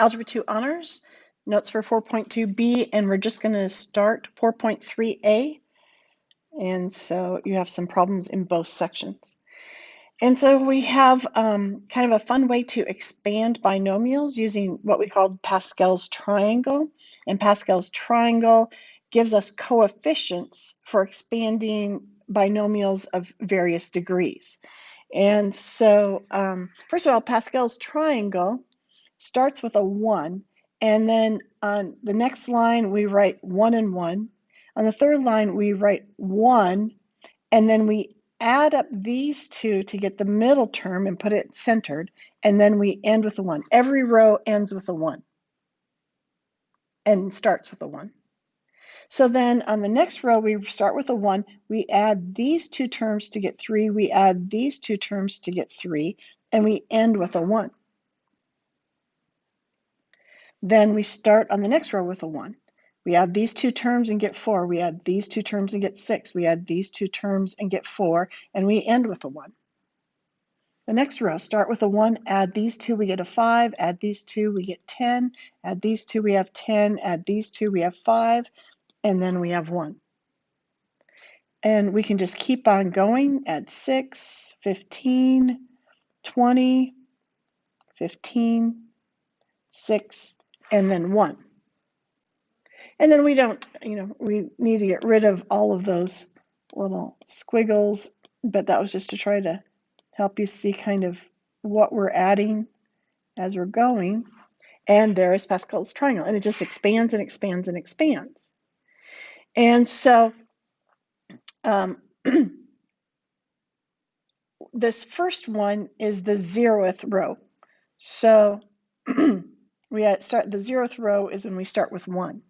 Algebra 2 Honors, notes for 4.2b, and we're just going to start 4.3a. And so you have some problems in both sections. And so we have kind of a fun way to expand binomials using what we call Pascal's triangle. And Pascal's triangle gives us coefficients for expanding binomials of various degrees. And so, first of all, Pascal's triangle starts with a 1, and then on the next line we write 1 and 1. On the third line we write 1, and then we add up these two to get the middle term and put it centered, and then we end with a 1. Every row ends with a 1 and starts with a 1. So then on the next row we start with a 1, we add these two terms to get 3, we add these two terms to get 3, and we end with a 1. Then we start on the next row with a 1. We add these two terms and get 4. We add these two terms and get 6. We add these two terms and get 4, and we end with a 1. The next row, start with a 1, add these two, we get a 5, add these two, we get 10, add these two, we have 10, add these two, we have 5, and then we have 1. And we can just keep on going, add 6, 15, 20, 15, 6, and then 1. And then we don't, we need to get rid of all of those little squiggles, but that was just to try to help you see kind of what we're adding as we're going. And there is Pascal's triangle, and it just expands and expands and expands. And so this first one is the 0th row. So we start the 0th row is when we start with 1.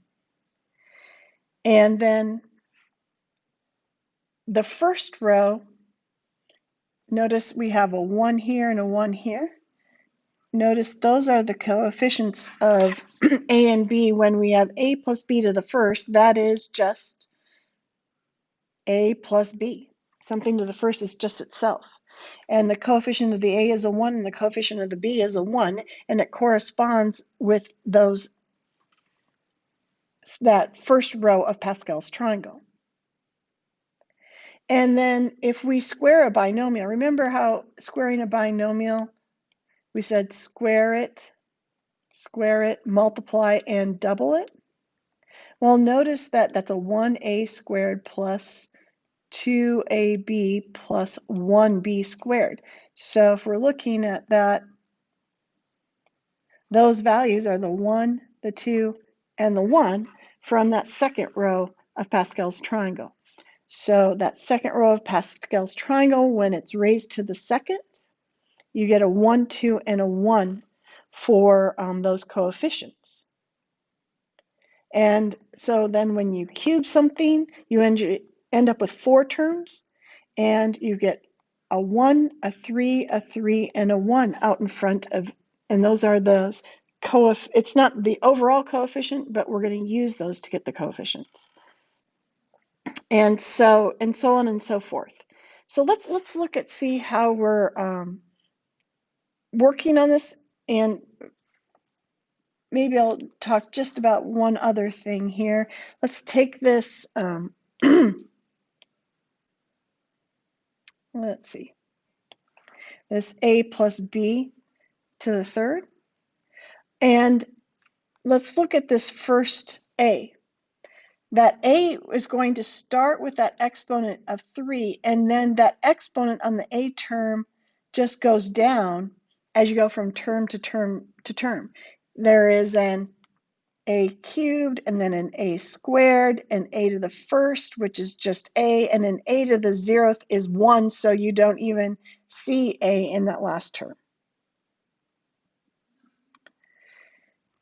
And then the first row, notice we have a 1 here and a 1 here. Notice those are the coefficients of a and b. When we have a plus b to the first, that is just a plus b. Something to the first is just itself. And the coefficient of the a is a 1 and the coefficient of the b is a 1, and it corresponds with that first row of Pascal's triangle. And then if we square a binomial, remember how squaring a binomial, we said square it, multiply, and double it? Well, notice that that's a 1a squared plus 2ab plus 1b squared. So if we're looking at that, those values are the 1, the 2, and the 1 from that second row of Pascal's triangle. So that second row of Pascal's triangle, when it's raised to the second, you get a 1, 2, and a 1 for those coefficients. And so then when you cube something, you end up with 4 terms, and you get a 1, a 3, a 3, and a 1 out in front of, and those are those it's not the overall coefficient, but we're going to use those to get the coefficients. And so on and so forth. So let's look at see how we're working on this, and maybe I'll talk just about one other thing here. Let's take this, let's see, this a plus b to the third. And let's look at this first a. That a is going to start with that exponent of 3, and then that exponent on the a term just goes down as you go from term to term to term. There is an a cubed, and then an a squared, and a to the first, which is just a, and an a to the 0th is 1, so you don't even see a in that last term.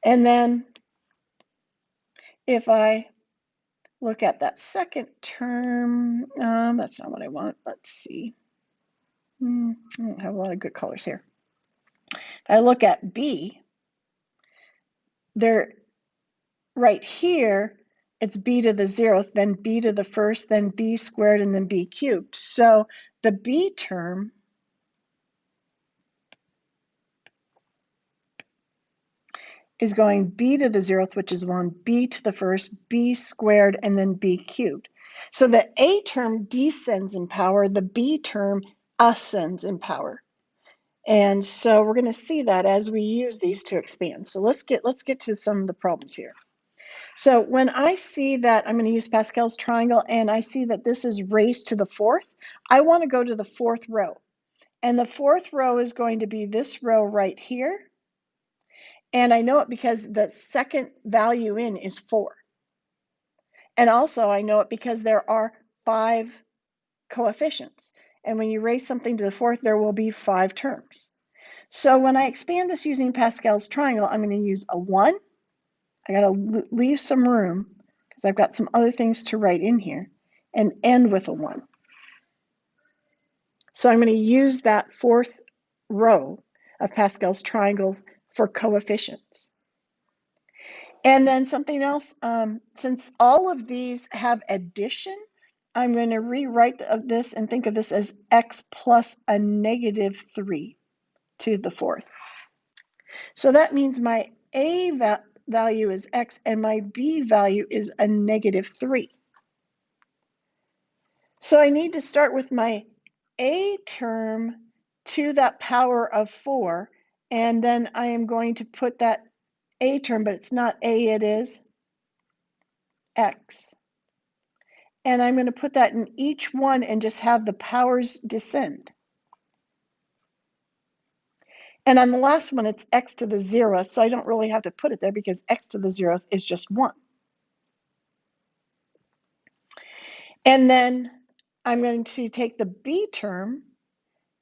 And then if I look at that second term, that's not what I want. Let's see. I don't have a lot of good colors here. If I look at b, there, right here, it's b to the 0th, then b to the first, then b squared, and then b cubed. So the b term is going b to the 0th, which is 1, b to the first, b squared, and then b cubed. So the a term descends in power, the b term ascends in power. And so we're going to see that as we use these to expand. So let's get to some of the problems here. So when I see that I'm going to use Pascal's triangle and I see that this is raised to the 4th, I want to go to the 4th row. And the 4th row is going to be this row right here. And I know it because the second value in is 4. And also I know it because there are 5 coefficients. And when you raise something to the 4th, there will be 5 terms. So when I expand this using Pascal's triangle, I'm going to use a 1. I got to leave some room because I've got some other things to write in here, and end with a 1. So I'm going to use that 4th row of Pascal's triangles for coefficients. And then something else, since all of these have addition, I'm going to rewrite this and think of this as x plus a negative 3 to the 4th. So that means my a value is x and my b value is a negative 3. So I need to start with my a term to that power of 4, and then I am going to put that a term, but it's not a, it is x. And I'm going to put that in each one and just have the powers descend. And on the last one, it's x to the 0th, so I don't really have to put it there because x to the 0th is just 1. And then I'm going to take the b term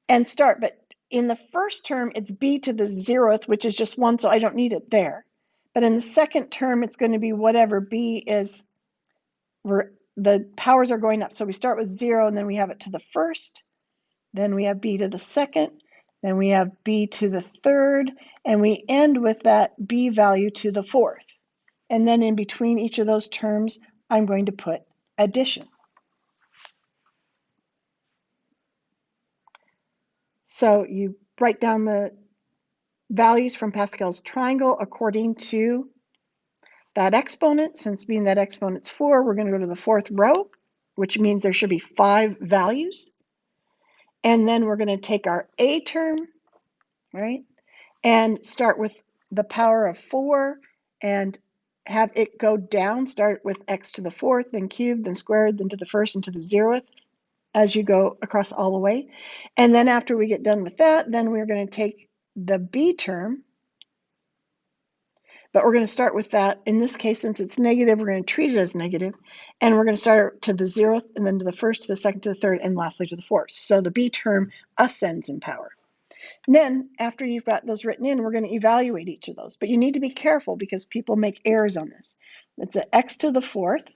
and start, but in the first term, it's b to the 0th, which is just 1, so I don't need it there. But in the second term, it's going to be whatever b is, where the powers are going up. So we start with 0, and then we have it to the first, then we have b to the second, then we have b to the third, and we end with that b value to the 4th. And then in between each of those terms, I'm going to put addition. So you write down the values from Pascal's triangle according to that exponent. Since being that exponent's 4, we're going to go to the 4th row, which means there should be 5 values. And then we're going to take our a term, right, and start with the power of 4 and have it go down. Start with x to the 4th, then cubed, then squared, then to the 1st, and to the 0th as you go across all the way. And then after we get done with that, then we're going to take the b term, but we're going to start with that. In this case, since it's negative, we're going to treat it as negative, and we're going to start to the 0th, and then to the 1st, to the 2nd, to the 3rd, and lastly to the 4th. So the b term ascends in power. And then after you've got those written in, we're going to evaluate each of those. But you need to be careful because people make errors on this. It's an x to the 4th,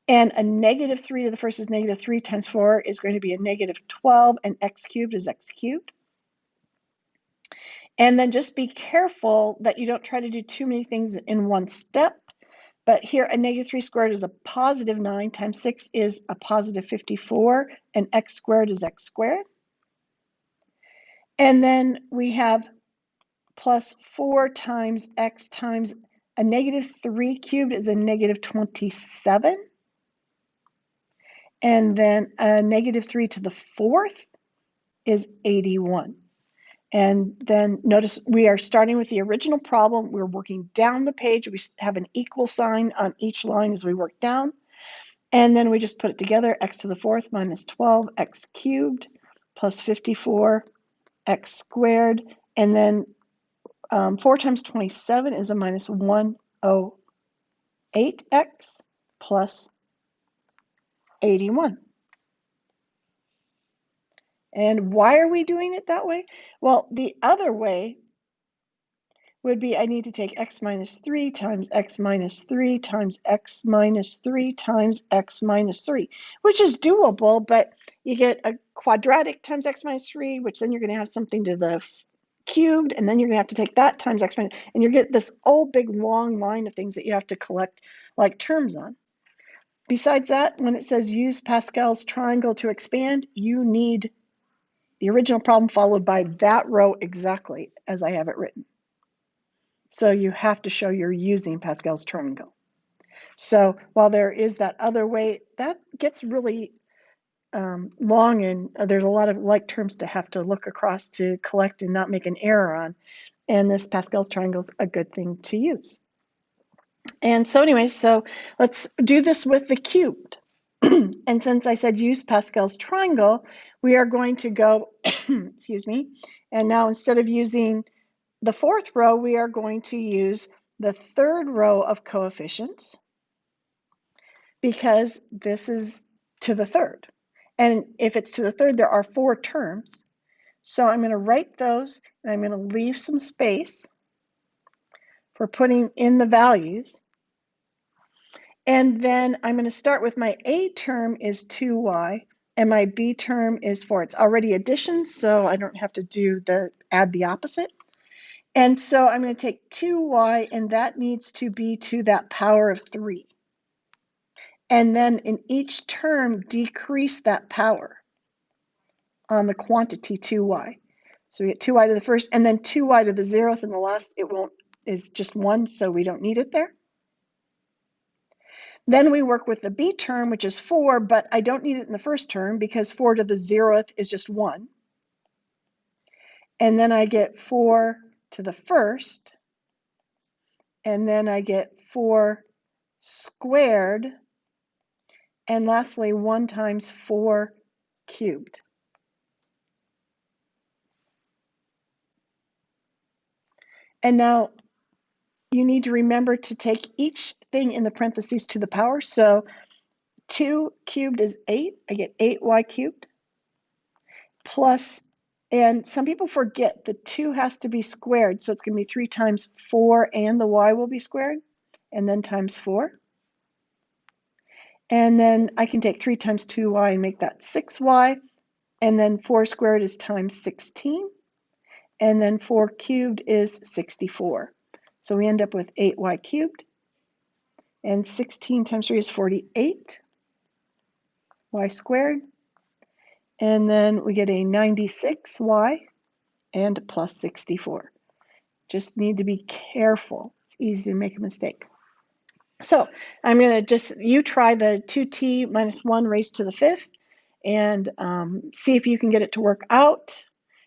and a negative 3 to the 1st is negative 3 times 4 is going to be a negative 12, and x cubed is x cubed. And then just be careful that you don't try to do too many things in one step. But here, a negative 3 squared is a positive 9 times 6 is a positive 54, and x squared is x squared. And then we have plus 4 times x times a negative 3 cubed is a negative 27. And then a negative 3 to the 4th is 81. And then notice we are starting with the original problem. We're working down the page. We have an equal sign on each line as we work down. And then we just put it together, x to the 4th minus 12, x cubed, plus 54, x squared. And then 4 times 27 is a minus 108x plus 81. And why are we doing it that way? Well, the other way would be I need to take x minus 3 times x minus 3 times x minus 3 times x minus 3, which is doable, but you get a quadratic times x minus 3, which then you're going to have something to the cubed, and then you're going to have to take that times x minus, and you get this whole big long line of things that you have to collect like terms on. Besides that, when it says use Pascal's triangle to expand, you need the original problem followed by that row exactly as I have it written. So you have to show you're using Pascal's triangle. So while there is that other way, that gets really long, and there's a lot of like terms to have to look across to collect and not make an error on. And this Pascal's triangle is a good thing to use. And so anyway, so let's do this with the cubed. And since I said use Pascal's triangle, we are going to go, excuse me, and now instead of using the fourth row, we are going to use the third row of coefficients, because this is to the third. And if it's to the third, there are 4 terms. So I'm going to write those, and I'm going to leave some space for putting in the values. And then I'm going to start with my A term is 2y, and my B term is 4. It's already addition, so I don't have to add the opposite. And so I'm going to take 2y, and that needs to be to that power of 3. And then in each term, decrease that power on the quantity 2y. So we get 2y to the first, and then 2y to the 0th, and the last is just 1, so we don't need it there. Then we work with the B term, which is 4, but I don't need it in the first term because 4 to the 0th is just 1. And then I get 4 to the first, and then I get 4 squared, and lastly 1 times 4 cubed. And now you need to remember to take each thing in the parentheses to the power. So 2 cubed is 8. I get 8y cubed plus, and some people forget the 2 has to be squared, so it's going to be 3 times 4, and the y will be squared, and then times 4. And then I can take 3 times 2y and make that 6y, and then 4 squared is times 16, and then 4 cubed is 64. So we end up with 8y cubed, and 16 times 3 is 48, y squared, and then we get a 96y and plus 64. Just need to be careful. It's easy to make a mistake. So I'm going to you try the 2t minus 1 raised to the 5th and see if you can get it to work out.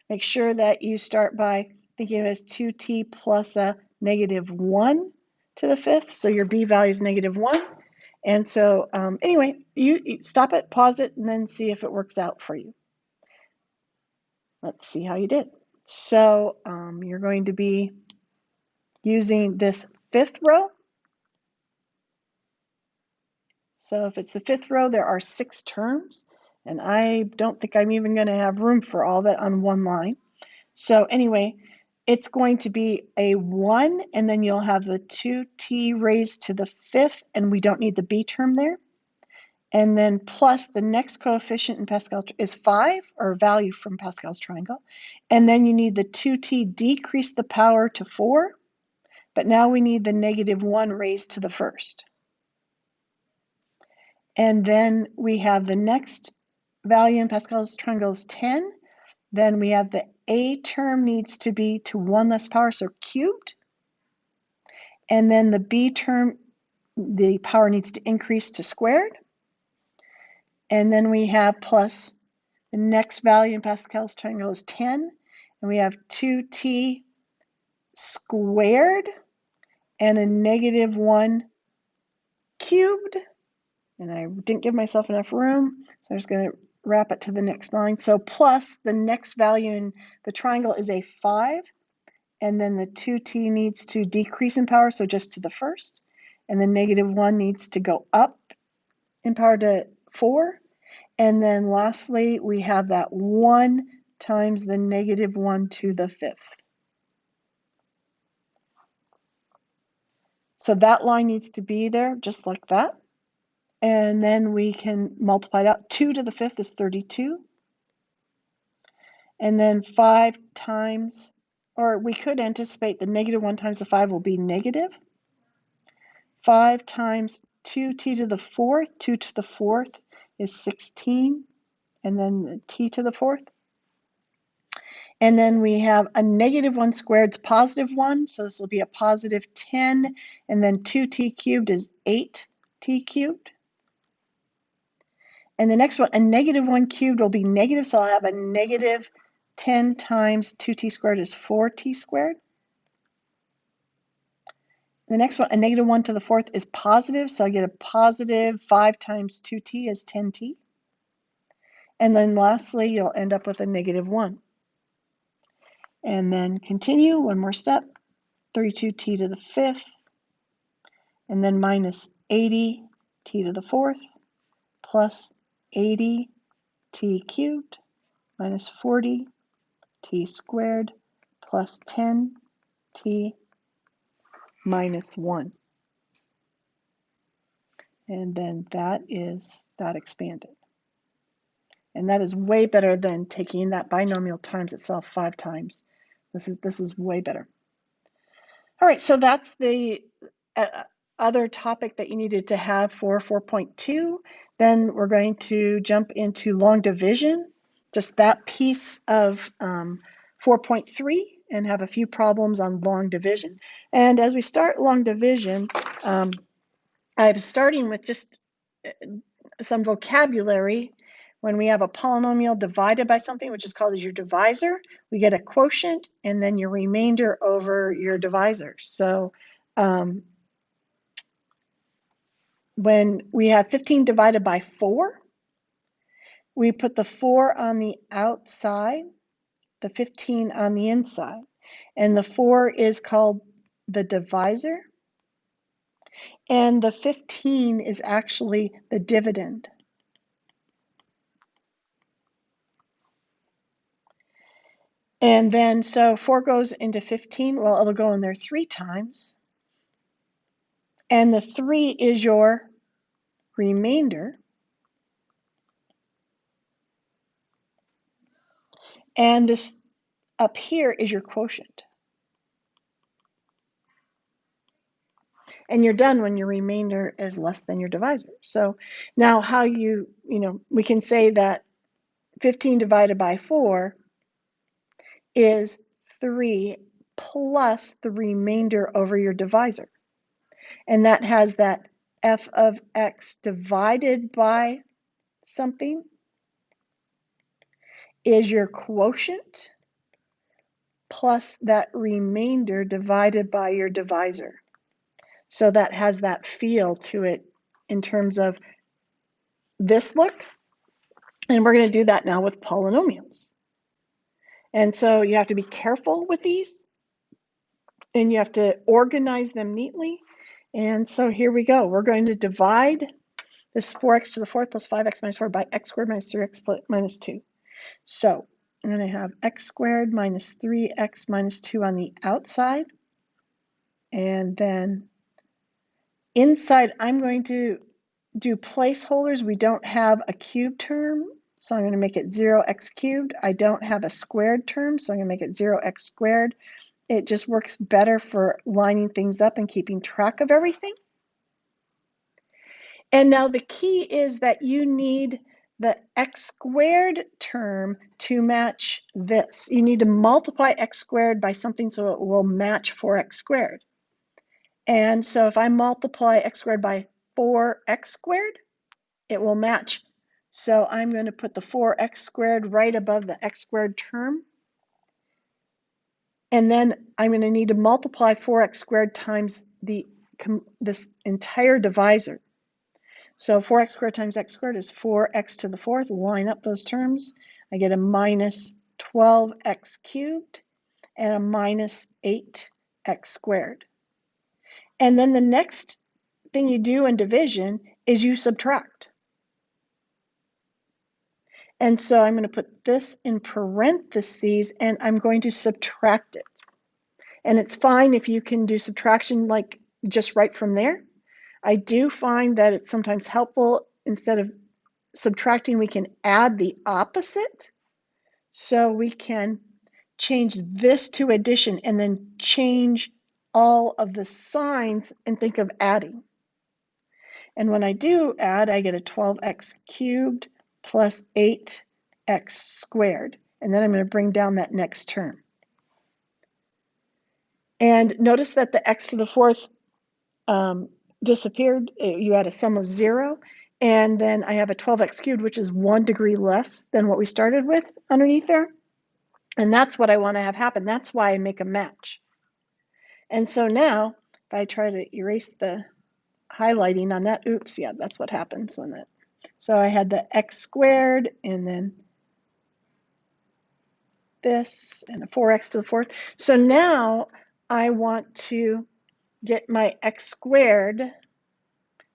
Make sure that you start by thinking of it as 2t plus a negative 1 to the 5th. So your b value is negative 1. And so anyway, you stop it, pause it, and then see if it works out for you. Let's see how you did. So you're going to be using this 5th row. So if it's the 5th row, there are 6 terms, and I don't think I'm even going to have room for all that on one line. So anyway, it's going to be a 1, and then you'll have the 2t raised to the 5th, and we don't need the b term there. And then plus the next coefficient in Pascal is 5, or value from Pascal's triangle. And then you need the 2t decrease the power to 4, but now we need the negative 1 raised to the first. And then we have the next value in Pascal's triangle is 10. Then we have the a term needs to be to 1 less power, so cubed. And then the b term, the power needs to increase to squared. And then we have plus the next value in Pascal's triangle is 10. And we have 2t squared and a negative 1 cubed. And I didn't give myself enough room, so I'm just going to wrap it to the next line. So plus the next value in the triangle is a 5. And then the 2t needs to decrease in power, so just to the first. And the negative 1 needs to go up in power to 4. And then lastly, we have that 1 times the negative 1 to the 5th. So that line needs to be there just like that. And then we can multiply it out. 2 to the 5th is 32. And then 5 times, or we could anticipate the negative 1 times the 5 will be negative. 5 times 2t to the 4th, 2 to the 4th is 16, and then the t to the 4th. And then we have a negative 1 squared is positive 1, so this will be a positive 10, and then 2t cubed is 8t cubed. And the next one, a negative 1 cubed will be negative, so I'll have a negative 10 times 2t squared is 4t squared. The next one, a negative 1 to the 4th is positive, so I get a positive 5 times 2t is 10t. And then lastly, you'll end up with a negative 1. And then continue, one more step, 32t to the 5th, and then minus 80t to the 4th, plus 80t cubed, minus 40t squared, plus 10t minus 1. And then that is that expanded. And that is way better than taking that binomial times itself 5 times. This is way better. All right, so that's the other topic that you needed to have for 4.2. Then we're going to jump into long division, just that piece of 4.3, and have a few problems on long division. And as we start long division, I'm starting with just some vocabulary. When we have a polynomial divided by something, which is called as your divisor, we get a quotient and then your remainder over your divisor. So when we have 15 divided by 4, we put the 4 on the outside, the 15 on the inside. And the 4 is called the divisor, and the 15 is actually the dividend. And then, so 4 goes into 15, well, it'll go in there 3 times. And the 3 is your remainder. And this up here is your quotient. And you're done when your remainder is less than your divisor. So now how we can say that 15 divided by 4 is 3 plus the remainder over your divisor. And that has that f of x divided by something is your quotient plus that remainder divided by your divisor. So that has that feel to it in terms of this look. And we're going to do that now with polynomials. And so you have to be careful with these, and you have to organize them neatly. And so here we go. We're going to divide this 4x to the 4th plus 5x minus 4 by x squared minus 3x minus 2. So I'm going to have x squared minus 3x minus 2 on the outside. And then inside, I'm going to do placeholders. We don't have a cube term, so I'm going to make it 0x cubed. I don't have a squared term, so I'm going to make it 0x squared. It just works better for lining things up and keeping track of everything. And now the key is that you need the x squared term to match this. You need to multiply x squared by something so it will match 4x squared. And so if I multiply x squared by 4x squared, it will match. So I'm going to put the 4x squared right above the x squared term. And then I'm going to need to multiply 4x squared times this entire divisor. So 4x squared times x squared is 4x to the 4th. Line up those terms. I get a minus 12x cubed and a minus 8x squared. And then the next thing you do in division is you subtract. And so I'm going to put this in parentheses and I'm going to subtract it. And it's fine if you can do subtraction like just right from there. I do find that it's sometimes helpful, instead of subtracting, we can add the opposite. So we can change this to addition and then change all of the signs and think of adding. And when I do add, I get a 12x cubed plus 8x squared. And then I'm going to bring down that next term. And notice that the x to the fourth disappeared. You had a sum of 0. And then I have a 12x cubed, which is 1 degree less than what we started with underneath there. And that's what I want to have happen. That's why I make a match. And so now, if I try to erase the highlighting on that, oops, yeah, that's what happens when that. So I had the x squared and then this and a 4x to the fourth. So now I want to get my x squared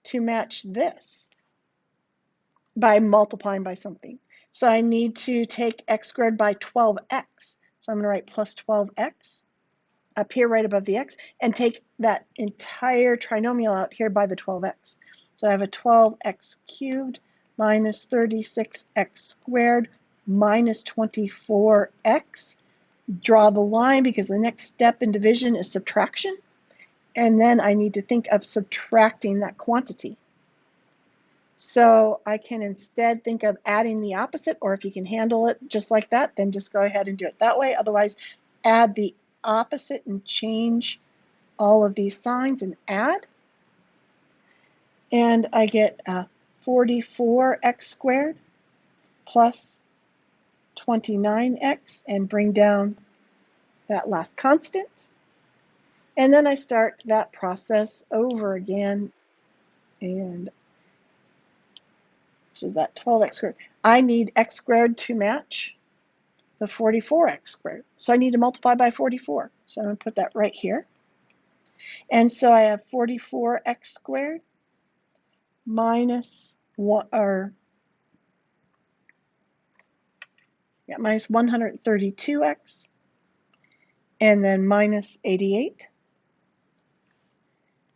to match this by multiplying by something. So I need to take x squared by 12x. So I'm going to write plus 12x up here right above the x and take that entire trinomial out here by the 12x. So I have a 12x cubed minus 36x squared minus 24x. Draw the line because the next step in division is subtraction. And then I need to think of subtracting that quantity. So I can instead think of adding the opposite, or if you can handle it just like that, then just go ahead and do it that way. Otherwise, add the opposite and change all of these signs and add. And I get 44x squared plus 29x and bring down that last constant. And then I start that process over again. And this is that 12x squared. I need x squared to match the 44x squared. So I need to multiply by 44. So I'm going to put that right here. And so I have 44x squared minus minus 132x, and then minus 88.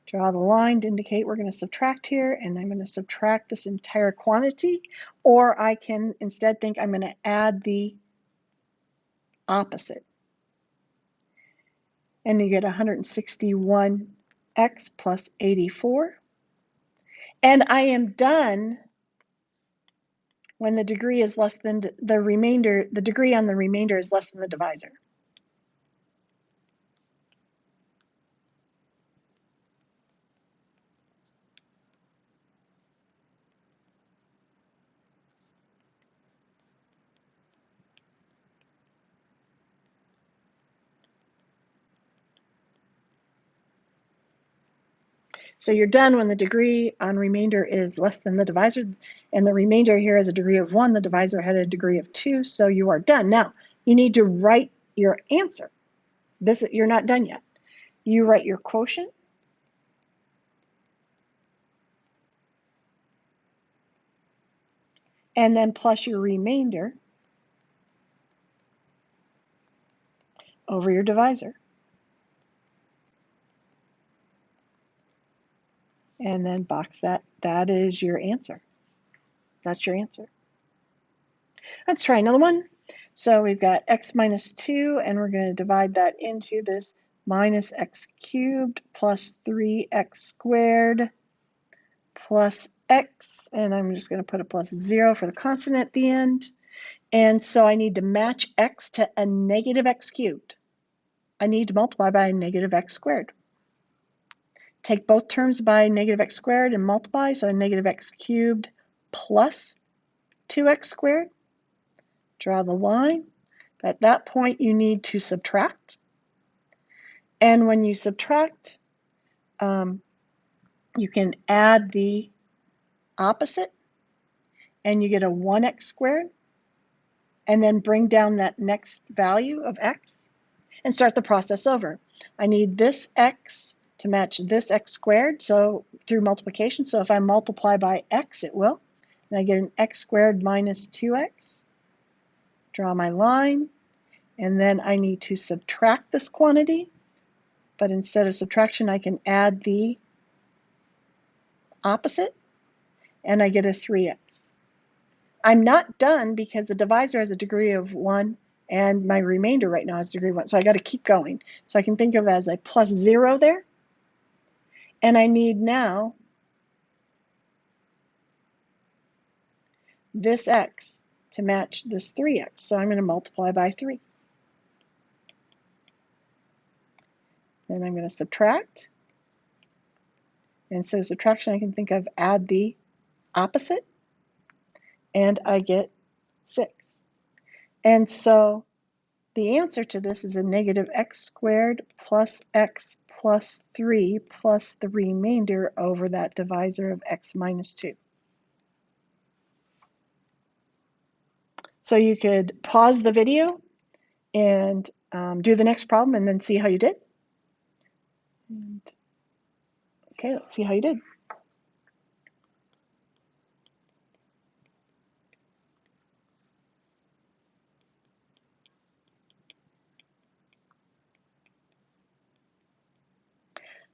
Draw the line to indicate we're going to subtract here, and I'm going to subtract this entire quantity, or I can instead think I'm going to add the opposite. And you get 161x plus 84. And I am done when the degree is less than the remainder, the degree on the remainder is less than the divisor. So you're done when the degree on remainder is less than the divisor, and the remainder here is a degree of 1, the divisor had a degree of 2, so you are done. Now, you need to write your answer. You're not done yet. You write your quotient, and then plus your remainder over your divisor. And then box that. That is your answer. That's your answer. Let's try another one. So we've got x minus 2, and we're going to divide that into this minus x cubed plus 3x squared plus x, and I'm just going to put a plus 0 for the constant at the end. And so I need to match x to a negative x cubed. I need to multiply by a negative x squared. Take both terms by negative x squared and multiply, so a negative x cubed plus 2x squared. Draw the line. At that point, you need to subtract. And when you subtract, you can add the opposite, and you get a 1x squared, and then bring down that next value of x, and start the process over. I need this x to match this x squared, so through multiplication. So if I multiply by x, it will. And I get an x squared minus 2x. Draw my line. And then I need to subtract this quantity. But instead of subtraction, I can add the opposite. And I get a 3x. I'm not done because the divisor has a degree of 1. And my remainder right now is degree 1. So I got to keep going. So I can think of it as a plus 0 there. And I need now this x to match this 3x. So I'm going to multiply by 3. Then I'm going to subtract. And instead of subtraction, I can think of add the opposite. And I get 6. And so the answer to this is a negative x squared plus x plus 3 plus the remainder over that divisor of x minus 2. So you could pause the video and do the next problem and then see how you did. And, okay, let's see how you did.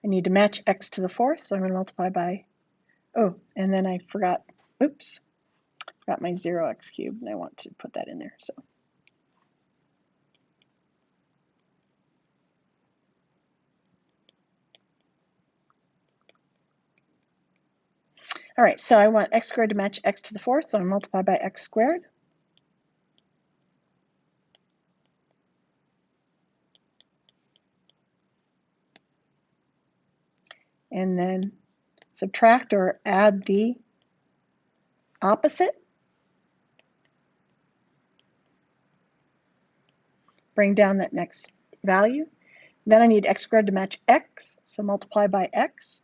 I need to match x to the fourth, so I'm going to multiply by, oh, and then I forgot, oops, forgot my 0x cubed, and I want to put that in there. So. All right, so I want x squared to match x to the fourth, so I multiply by x squared. And then subtract or add the opposite. Bring down that next value. Then I need x squared to match x, so multiply by x.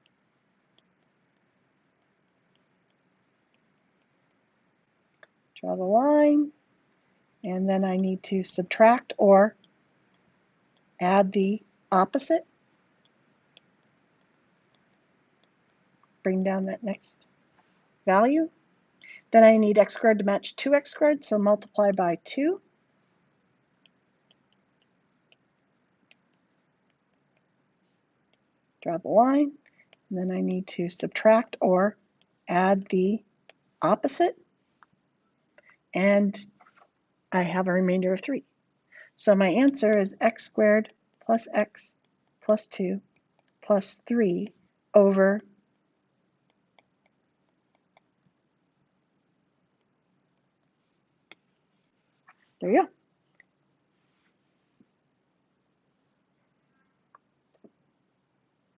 Draw the line, and then I need to subtract or add the opposite. Bring down that next value. Then I need x squared to match 2x squared, so multiply by 2. Draw the line, and then I need to subtract or add the opposite, and I have a remainder of 3. So my answer is x squared plus x plus 2 plus 3 over there you go.